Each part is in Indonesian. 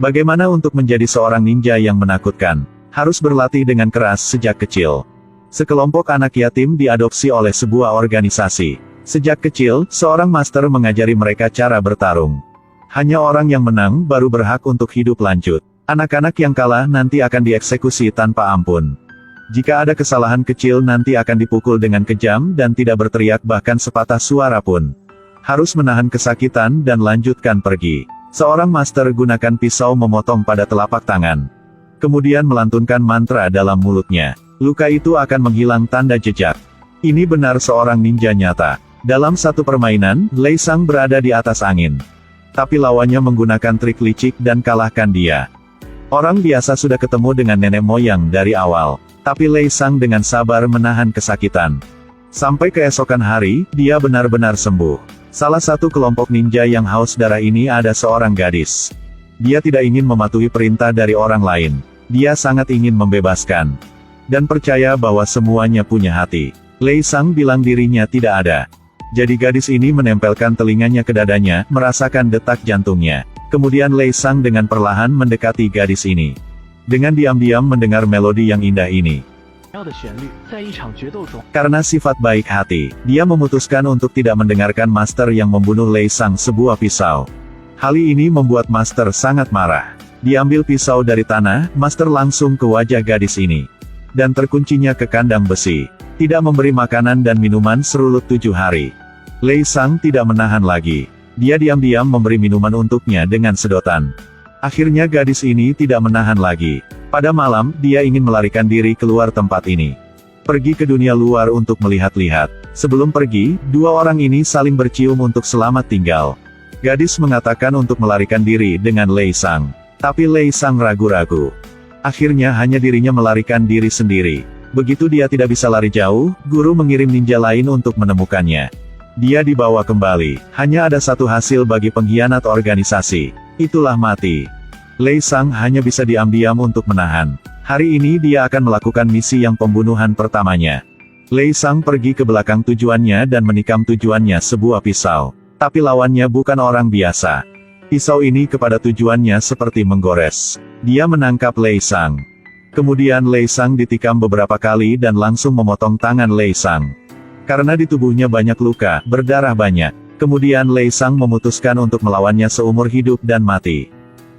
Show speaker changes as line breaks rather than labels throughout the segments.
Bagaimana untuk menjadi seorang ninja yang menakutkan? Harus berlatih dengan keras sejak kecil. Sekelompok anak yatim diadopsi oleh sebuah organisasi. Sejak kecil, seorang master mengajari mereka cara bertarung. Hanya orang yang menang baru berhak untuk hidup lanjut. Anak-anak yang kalah nanti akan dieksekusi tanpa ampun. Jika ada kesalahan kecil nanti akan dipukul dengan kejam dan tidak berteriak bahkan sepatah suara pun. Harus menahan kesakitan dan lanjutkan pergi. Seorang master gunakan pisau memotong pada telapak tangan. Kemudian melantunkan mantra dalam mulutnya. Luka itu akan menghilang tanda jejak. Ini benar seorang ninja nyata. Dalam satu permainan, Lei Sang berada di atas angin. Tapi lawannya menggunakan trik licik dan kalahkan dia. Orang biasa sudah ketemu dengan nenek moyang dari awal. Tapi Lei Sang dengan sabar menahan kesakitan. Sampai keesokan hari, dia benar-benar sembuh. Salah satu kelompok ninja yang haus darah ini ada seorang gadis. Dia tidak ingin mematuhi perintah dari orang lain. Dia sangat ingin membebaskan. Dan percaya bahwa semuanya punya hati. Lei Sang bilang dirinya tidak ada. Jadi gadis ini menempelkan telinganya ke dadanya, merasakan detak jantungnya. Kemudian Lei Sang dengan perlahan mendekati gadis ini. Dengan diam-diam mendengar melodi yang indah ini. Karena sifat baik hati, dia memutuskan untuk tidak mendengarkan master yang membunuh Lei Sang sebuah pisau. Hal ini membuat master sangat marah. Diambil pisau dari tanah, master langsung ke wajah gadis ini. Dan terkuncinya ke kandang besi. Tidak memberi makanan dan minuman serulut 7 hari. Lei Sang tidak menahan lagi. Dia diam-diam memberi minuman untuknya dengan sedotan. Akhirnya gadis ini tidak menahan lagi. Pada malam, dia ingin melarikan diri keluar tempat ini. Pergi ke dunia luar untuk melihat-lihat. Sebelum pergi, dua orang ini saling bercium untuk selamat tinggal. Gadis mengatakan untuk melarikan diri dengan Lei Sang. Tapi Lei Sang ragu-ragu. Akhirnya hanya dirinya melarikan diri sendiri. Begitu dia tidak bisa lari jauh, guru mengirim ninja lain untuk menemukannya. Dia dibawa kembali. Hanya ada satu hasil bagi pengkhianat organisasi. Itulah mati. Lei Sang hanya bisa diam-diam untuk menahan. Hari ini dia akan melakukan misi yang pembunuhan pertamanya. Lei Sang pergi ke belakang tujuannya dan menikam tujuannya sebuah pisau. Tapi lawannya bukan orang biasa. Pisau ini kepada tujuannya seperti menggores. Dia menangkap Lei Sang. Kemudian Lei Sang ditikam beberapa kali dan langsung memotong tangan Lei Sang. Karena di tubuhnya banyak luka, berdarah banyak. Kemudian Lei Sang memutuskan untuk melawannya seumur hidup dan mati.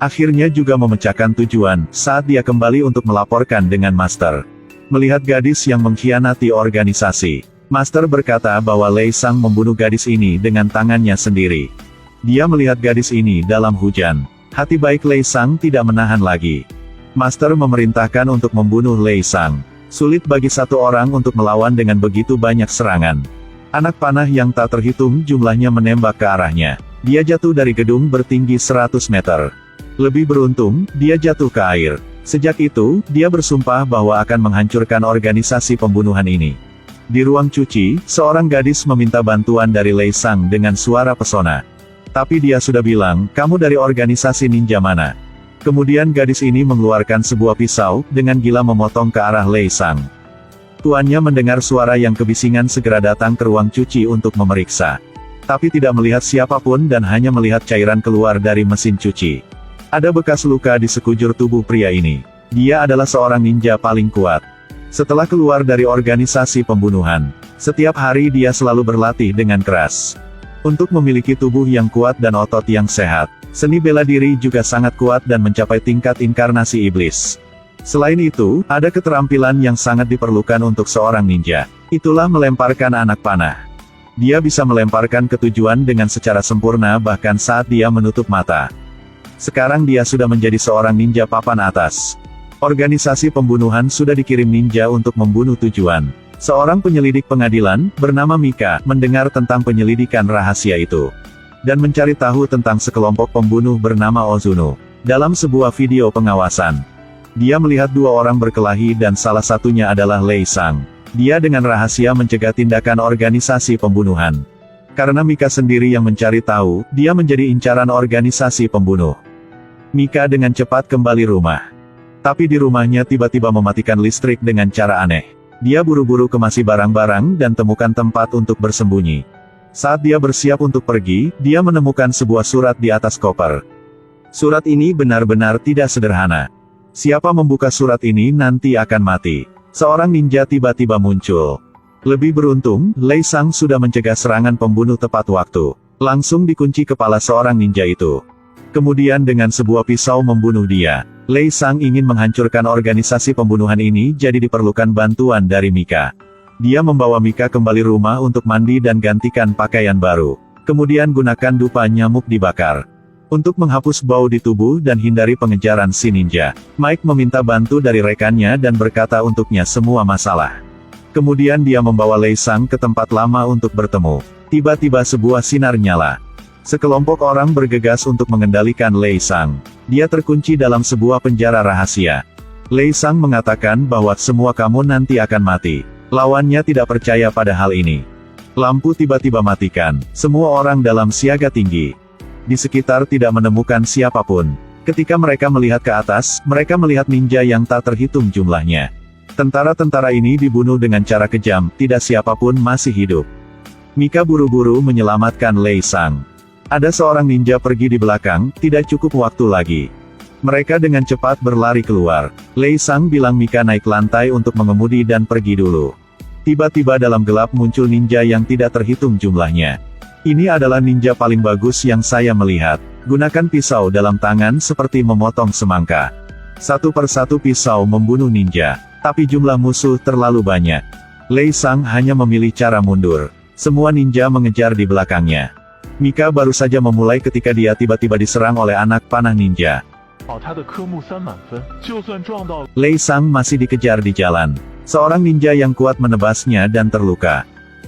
Akhirnya juga memecahkan tujuan, saat dia kembali untuk melaporkan dengan Master. Melihat gadis yang mengkhianati organisasi, Master berkata bahwa Lei Sang membunuh gadis ini dengan tangannya sendiri. Dia melihat gadis ini dalam hujan. Hati baik Lei Sang tidak menahan lagi. Master memerintahkan untuk membunuh Lei Sang. Sulit bagi satu orang untuk melawan dengan begitu banyak serangan. Anak panah yang tak terhitung jumlahnya menembak ke arahnya. Dia jatuh dari gedung bertinggi 100 meter. Lebih beruntung, dia jatuh ke air. Sejak itu, dia bersumpah bahwa akan menghancurkan organisasi pembunuhan ini. Di ruang cuci, seorang gadis meminta bantuan dari Lei Sang dengan suara pesona. Tapi dia sudah bilang, kamu dari organisasi ninja mana? Kemudian gadis ini mengeluarkan sebuah pisau, dengan gila memotong ke arah Lei Sang. Tuannya mendengar suara yang kebisingan segera datang ke ruang cuci untuk memeriksa. Tapi tidak melihat siapapun dan hanya melihat cairan keluar dari mesin cuci. Ada bekas luka di sekujur tubuh pria ini. Dia adalah seorang ninja paling kuat. Setelah keluar dari organisasi pembunuhan, setiap hari dia selalu berlatih dengan keras. Untuk memiliki tubuh yang kuat dan otot yang sehat, seni bela diri juga sangat kuat dan mencapai tingkat inkarnasi iblis. Selain itu, ada keterampilan yang sangat diperlukan untuk seorang ninja. Itulah melemparkan anak panah. Dia bisa melemparkan ke tujuan dengan secara sempurna bahkan saat dia menutup mata. Sekarang dia sudah menjadi seorang ninja papan atas. Organisasi pembunuhan sudah dikirim ninja untuk membunuh tujuan. Seorang penyelidik pengadilan, bernama Mika, mendengar tentang penyelidikan rahasia itu. Dan mencari tahu tentang sekelompok pembunuh bernama Ozuno. Dalam sebuah video pengawasan, dia melihat dua orang berkelahi dan salah satunya adalah Lei Sang. Dia dengan rahasia mencegah tindakan organisasi pembunuhan. Karena Mika sendiri yang mencari tahu, dia menjadi incaran organisasi pembunuh. Mika dengan cepat kembali rumah. Tapi di rumahnya tiba-tiba mematikan listrik dengan cara aneh. Dia buru-buru kemasi barang-barang dan temukan tempat untuk bersembunyi. Saat dia bersiap untuk pergi, dia menemukan sebuah surat di atas koper. Surat ini benar-benar tidak sederhana. Siapa membuka surat ini nanti akan mati. Seorang ninja tiba-tiba muncul. Lebih beruntung, Lei Sang sudah mencegah serangan pembunuh tepat waktu. Langsung dikunci kepala seorang ninja itu. Kemudian dengan sebuah pisau membunuh dia. Lei Sang ingin menghancurkan organisasi pembunuhan ini, jadi diperlukan bantuan dari Mika. Dia membawa Mika kembali rumah untuk mandi dan gantikan pakaian baru. Kemudian gunakan dupa nyamuk dibakar. Untuk menghapus bau di tubuh dan hindari pengejaran si ninja, Mike meminta bantu dari rekannya dan berkata untuknya semua masalah. Kemudian dia membawa Lei Sang ke tempat lama untuk bertemu. Tiba-tiba sebuah sinar nyala. Sekelompok orang bergegas untuk mengendalikan Lei Sang. Dia terkunci dalam sebuah penjara rahasia. Lei Sang mengatakan bahwa semua kamu nanti akan mati. Lawannya tidak percaya pada hal ini. Lampu tiba-tiba matikan. Semua orang dalam siaga tinggi. Di sekitar tidak menemukan siapapun. Ketika mereka melihat ke atas, mereka melihat ninja yang tak terhitung jumlahnya. Tentara-tentara ini dibunuh dengan cara kejam, tidak siapapun masih hidup. Mika buru-buru menyelamatkan Lei Sang. Ada seorang ninja pergi di belakang, tidak cukup waktu lagi. Mereka dengan cepat berlari keluar. Lei Sang bilang Mika naik lantai untuk mengemudi dan pergi dulu. Tiba-tiba dalam gelap muncul ninja yang tidak terhitung jumlahnya. Ini adalah ninja paling bagus yang saya melihat. Gunakan pisau dalam tangan seperti memotong semangka. Satu persatu pisau membunuh ninja. Tapi jumlah musuh terlalu banyak. Lei Sang hanya memilih cara mundur. Semua ninja mengejar di belakangnya. Mika baru saja memulai ketika dia tiba-tiba diserang oleh anak panah ninja. Lei Sang masih dikejar di jalan. Seorang ninja yang kuat menebasnya dan terluka.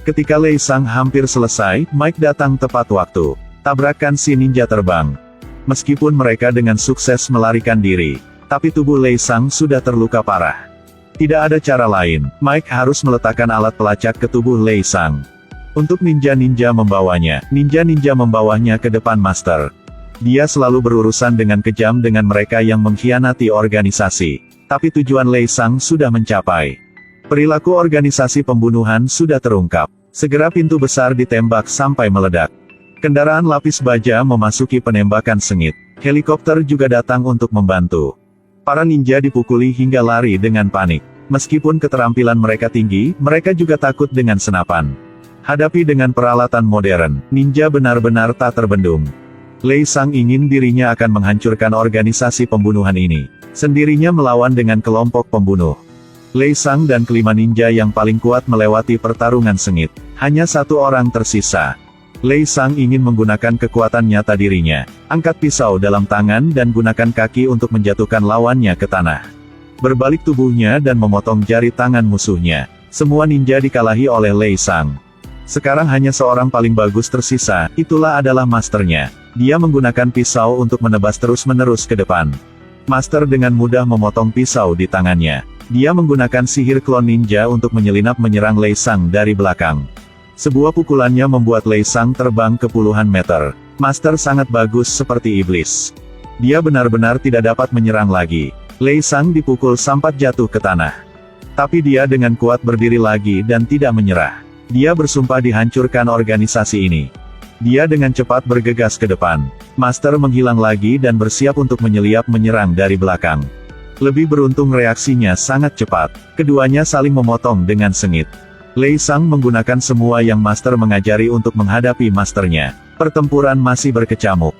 Ketika Lei Sang hampir selesai, Mike datang tepat waktu. Tabrakan si ninja terbang. Meskipun mereka dengan sukses melarikan diri, tapi tubuh Lei Sang sudah terluka parah. Tidak ada cara lain, Mike harus meletakkan alat pelacak ke tubuh Lei Sang. Untuk ninja-ninja membawanya, ninja-ninja membawanya ke depan Master. Dia selalu berurusan dengan kejam dengan mereka yang mengkhianati organisasi. Tapi tujuan Lei Sang sudah mencapai. Perilaku organisasi pembunuhan sudah terungkap. Segera pintu besar ditembak sampai meledak. Kendaraan lapis baja memasuki penembakan sengit. Helikopter juga datang untuk membantu. Para ninja dipukuli hingga lari dengan panik. Meskipun keterampilan mereka tinggi, mereka juga takut dengan senapan. Hadapi dengan peralatan modern, ninja benar-benar tak terbendung. Lei Sang ingin dirinya akan menghancurkan organisasi pembunuhan ini. Sendirinya melawan dengan kelompok pembunuh. Lei Sang dan kelima ninja yang paling kuat melewati pertarungan sengit. Hanya satu orang tersisa. Lei Sang ingin menggunakan kekuatan nyata dirinya. Angkat pisau dalam tangan dan gunakan kaki untuk menjatuhkan lawannya ke tanah. Berbalik tubuhnya dan memotong jari tangan musuhnya. Semua ninja dikalahi oleh Lei Sang. Sekarang hanya seorang paling bagus tersisa, itulah adalah masternya. Dia menggunakan pisau untuk menebas terus-menerus ke depan. Master dengan mudah memotong pisau di tangannya. Dia menggunakan sihir klon ninja untuk menyelinap menyerang Lei Sang dari belakang. Sebuah pukulannya membuat Lei Sang terbang ke puluhan meter. Master sangat bagus seperti iblis. Dia benar-benar tidak dapat menyerang lagi. Lei Sang dipukul sampai jatuh ke tanah. Tapi dia dengan kuat berdiri lagi dan tidak menyerah. Dia bersumpah dihancurkan organisasi ini. Dia dengan cepat bergegas ke depan. Master menghilang lagi dan bersiap untuk menyeliap menyerang dari belakang. Lebih beruntung reaksinya sangat cepat. Keduanya saling memotong dengan sengit. Lei Sang menggunakan semua yang Master mengajari untuk menghadapi Masternya. Pertempuran masih berkecamuk.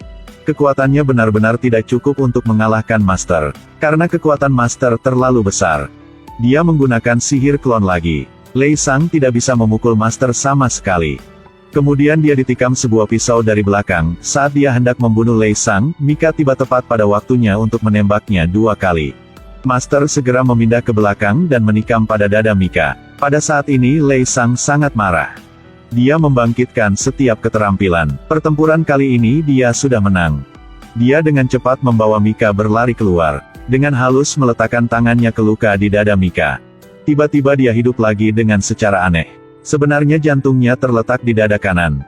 Kekuatannya benar-benar tidak cukup untuk mengalahkan Master. Karena kekuatan Master terlalu besar. Dia menggunakan sihir klon lagi. Lei Sang tidak bisa memukul Master sama sekali. Kemudian dia ditikam sebuah pisau dari belakang. Saat dia hendak membunuh Lei Sang, Mika tiba tepat pada waktunya untuk menembaknya 2 kali. Master segera memindah ke belakang dan menikam pada dada Mika. Pada saat ini Lei Sang sangat marah. Dia membangkitkan setiap keterampilan. Pertempuran kali ini dia sudah menang. Dia dengan cepat membawa Mika berlari keluar. Dengan halus meletakkan tangannya ke luka di dada Mika. Tiba-tiba dia hidup lagi dengan secara aneh. Sebenarnya jantungnya terletak di dada kanan.